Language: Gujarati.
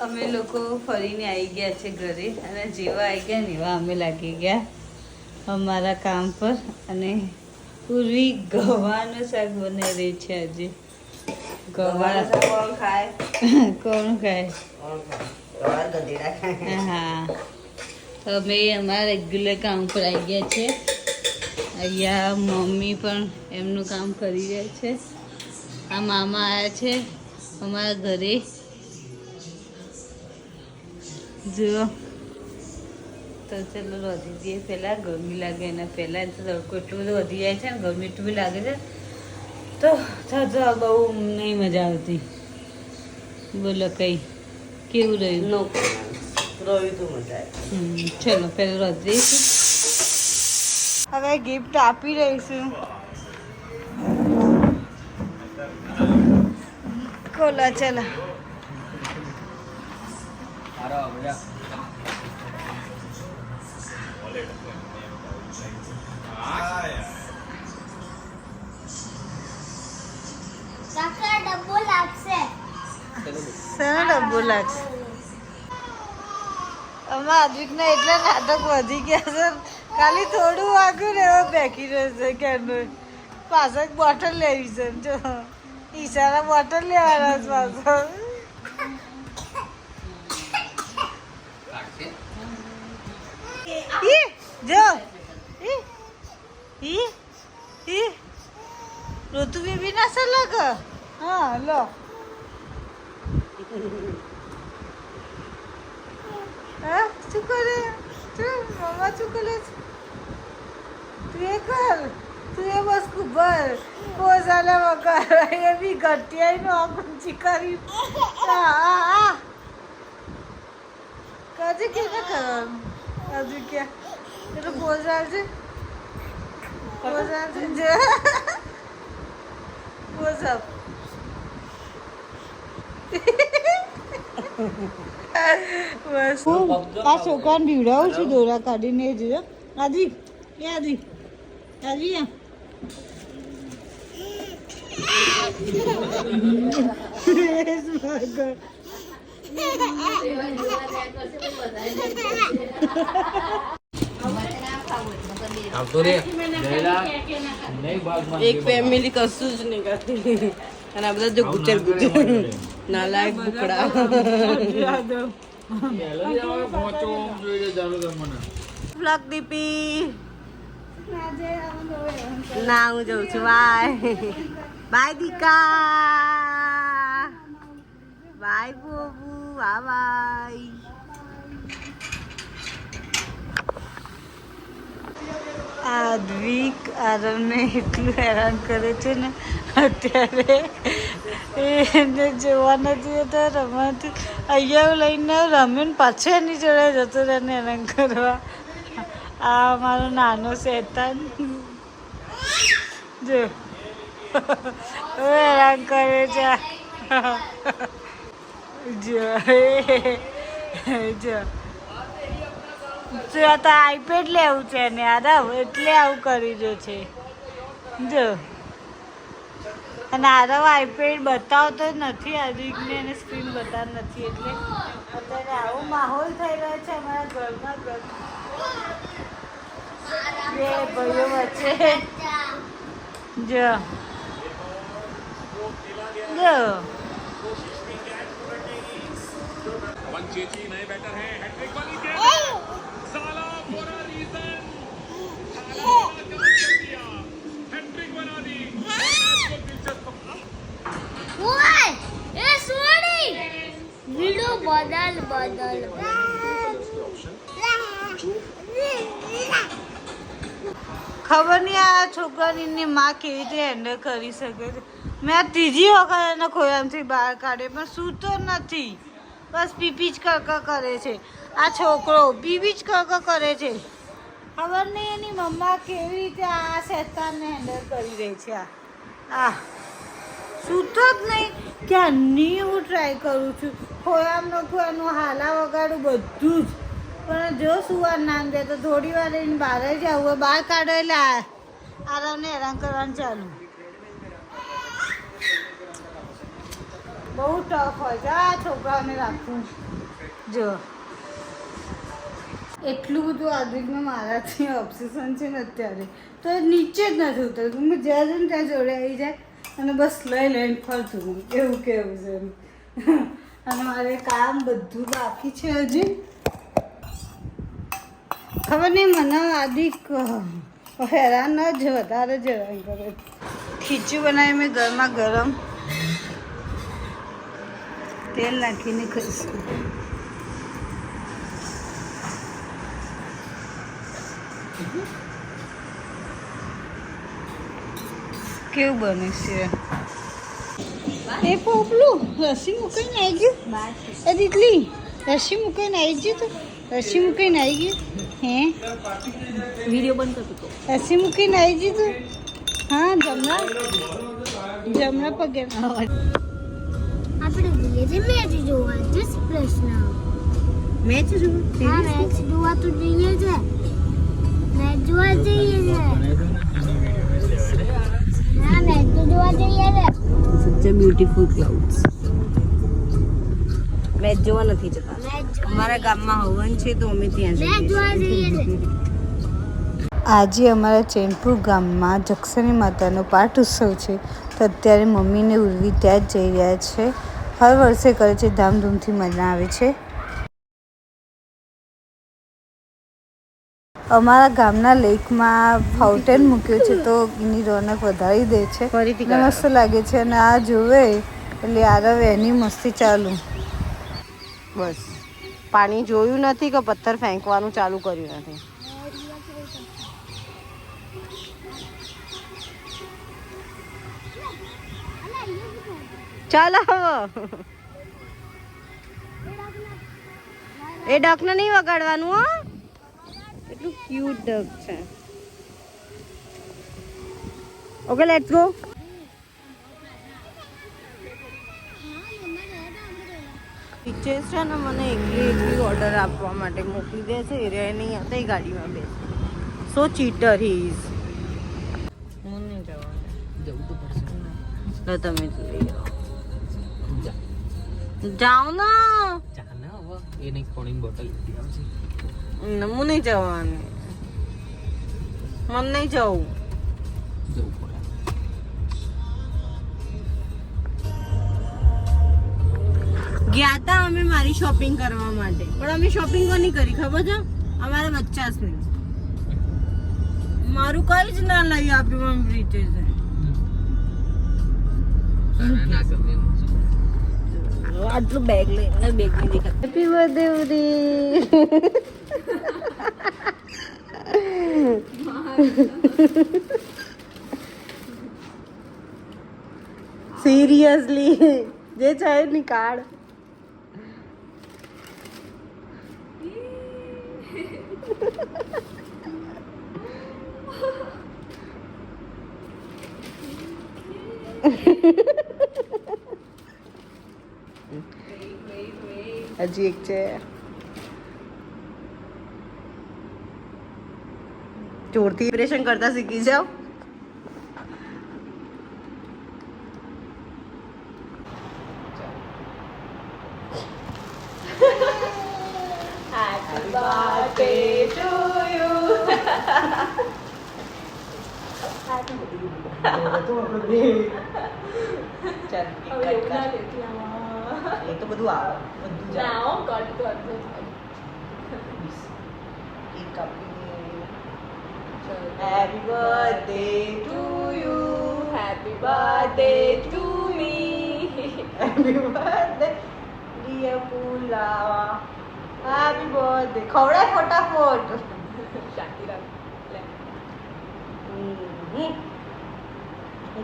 અમે લોકો ફરીને આવી ગયા છે ઘરે અને જેવા આવી ગયા ને એવા અમે લાગી ગયા અમારા કામ પર. અને પૂર્વી ગવાનું શાક બનાવી રહી છે આજે. ગવાર કોણ ખાય? કોણ ખાય? હા, તો અમે અમારા રેગ્યુલર કામ પર આવી ગયા છે. અહીંયા મમ્મી પણ એમનું કામ કરી રહ્યા છે. આ મામા આવ્યા છે અમારા ઘરે. જો તો ચલો વધી જઈએ પહેલાં, ગરમી લાગે એના પહેલાં. તો તડકો એટલું બધું વધી જાય છે ને, ગરમી એટલું બી લાગે છે તો થતો બહુ નહીં મજા આવતી. બોલો કંઈ કેવું રહ્યું? રહ્યું તો મજા આવે. ચલો પહેલાં વધી જઈશું. હવે ગિફ્ટ આપી રહીશું. કોલા ચલા ડબ્બો લાગશે. ડબ્બો લાગશે. અમારા અદ્વિકના એટલા નાટક વધી ગયા છે. ખાલી થોડું વાગ્યું ને એવો બેકી રહેશે ક્યારનું. પાછળ બોટલ લેવી છે. જો ઈશારા બોટલ લેવાના છે પાછળ. જો ઋતુ બેબી ના સર લગ. હા લો. હા શું કરે? મમ્મા શું કરે છે? તું એ કર. તું એ બસ ખબર પોઝાલે વગર એ બી ઘટિયાઈ નો ઊંચી કરી. કાજે કે ના કરવાનું હજુ ક્યાં એટલું પોઝાલ છે. પોઝાલ છે જે પોઝાલ બસ આ છોકરાને બીવડાવું છું દોરા કાઢીને જ. આદિ એ આદિ આદિ એક ફેમિલી કશું જ નહીં કરતી અને આ બધા જો ગુચર ગુચર નાલાયક બુકડા. બ્લોક દીપી ના હું જઉં છું. Bye bye Dika. Bye Bobu. Bye. Aadvik આરવને એટલું હેરાન કરે છે ને અત્યારે. એને જોવા નથી હોતા રમવાથી. અહીંયા લઈને રમીને પાછો એની જોડે જતો રહે ને હેરાન કરવા. આ મારો નાનો શેતાન જો હેરાન કરે છે. જો જો તો આઈપેડ લેવું છે ને આરવ એટલે આવું કરી રહ્યો છે. જો અને આરવ આઈપેડ બતાવતો જ નથી. આદિકને એને સ્ક્રીન બતાવ નથી એટલે અત્યારે આવો માહોલ થઈ રહ્યો છે અમારા ઘરમાં. બે ભાઈઓ વચ્ચે જો જો नए बैटर हैं हैट्रिक वाली गेंद साला फॉर अ रीजन हैट्रिक बना दी. इसको दिलचस्प ઓય એ સોડી વિડિયો બદલ ખબર નહીં આ છોકરાની માં કેવી રીતે હેન્ડલ કરી શકે છે. મેં આ ત્રીજી વખત એને ખોયામથી બહાર કાઢે પણ સૂતો નથી. બસ પીપી જ કડકા કરે છે. આ છોકરો પીપી જ કડકા કરે છે. ખબર નહીં એની મમ્મા કેવી રીતે આ શેતાનને હેન્ડલ કરી રહી છે. આ સૂતો જ નહીં. ક્યારની હું ટ્રાય કરું છું. ખોયામ નખવાનું હાલા વગાડું બધું જ પણ જો સુવા નામ દે તો થોડી વાર એને બહાર જ આવું. બહાર કાઢો એટલે આરામને હેરાન કરવાનું ચાલુ. બહુ ટફ હોય છે આ છોકરાઓને રાખવું. જો એટલું બધું આદિકમાં મારાથી ઓબ્સેશન છે ને અત્યારે, તો એ નીચે જ નથી ઉતરતું. મેં જ્યાં જઈને ત્યાં જોડે આવી જાય અને બસ લઈને ફરતું હું એવું કેવું છે એમ. અને મારે કામ બધું બાકી છે હજી. ખબર નહીં મને આદિક હેરાન જ વધારે જ હેરાન કરે. ખીચું બનાવી મેં ગરમા ગરમ તેલ નાખીને ખાઈશું. કેવું બને છે એ પોપલું? રસી મૂકીને આવી ગયું એ દીકલી? રસી મૂકીને આવી ગયું તું? રસી મૂકીને આવી ગયું હે? વિડીયો બંધ કરતો રસી મૂકીને આવી ગયું તું? હા જમણા પગે. આપણે જઈએ છીએ મેચ જોવા. જસ્ટ પ્રશ્ન. મેચ જોઉં હા મેચ જોવા તો જઈએ છે. મેચ જોવા જઈએ છે. હા મેચ તો જોવા જઈએ છે. સચ બ્યુટીફુલ ક્લાઉડ્સ. મેચ જોવા નથી જતા. અમારા ગામમાં હવન છે તો અમે ત્યાં મેચ જોવા જઈએ છે. આજે અમારા ચેનપુર ગામમાં જક્ષણી માતાનો પાઠ ઉત્સવ છે, તો અત્યારે મમ્મીને ઉર્વી ત્યાં જ જઈ રહ્યા છે. હર વર્ષે કરે છે, ધામધૂમથી મનાવે છે. અમારા ગામના લેકમાં ફાઉન્ટેન મૂક્યું છે તો એની રોનક વધારી દે છે. ફરીથી અને મસ્ત લાગે છે. અને આ જોવે એટલે યાર એની મસ્તી ચાલુ. બસ પાણી જોયું નથી કે પથ્થર ફેંકવાનું ચાલુ કર્યું નથી. ચાલો એ ડકને નહીં વગાડવાનું હો. એટલું ક્યુટ ડક છે. Okay let's go. ટીચર્સ છે ને મને એકલી ઓર્ડર આપવા માટે મોકલી દે છે. એ નહીં આવતા એ ગાડીમાં બેસે. સો ચીટર હી ઇઝ. હું નહીં જવાનું. જવું તો પડશે. તમે લઈ જાઓ. જાઓ ના. એને પાણીની બોટલ લીધી આવશે. હું નહીં જવાનું. મને નહીં જવું. જવું પડે. ગયા હતા અમે મારી શોપિંગ કરવા માટે, પણ અમે શોપિંગ કોની કરી ખબર છે? અમારા બચ્ચાસની. મારું કઈ જ ના લઈ આપ્યું મમ્મી રીતે. આટલું બેગ લઈને બેગ નહીં દેખાતું. Happy birthday Uri. સિરિયસલી જે ચાહે નિકાળ. હજી એક છે. જોરથી ઓપરેશન કરતા શીખી જાઓ. Happy birthday to you. ચાલ એ તો બધું આવે. બધું જાઓ. એક કાપી. Happy birthday to you. Happy birthday to me. Happy birthday dear Pula. Happy birthday. ખવડાય ફટાફટ. શાંતિ રાખ. લે.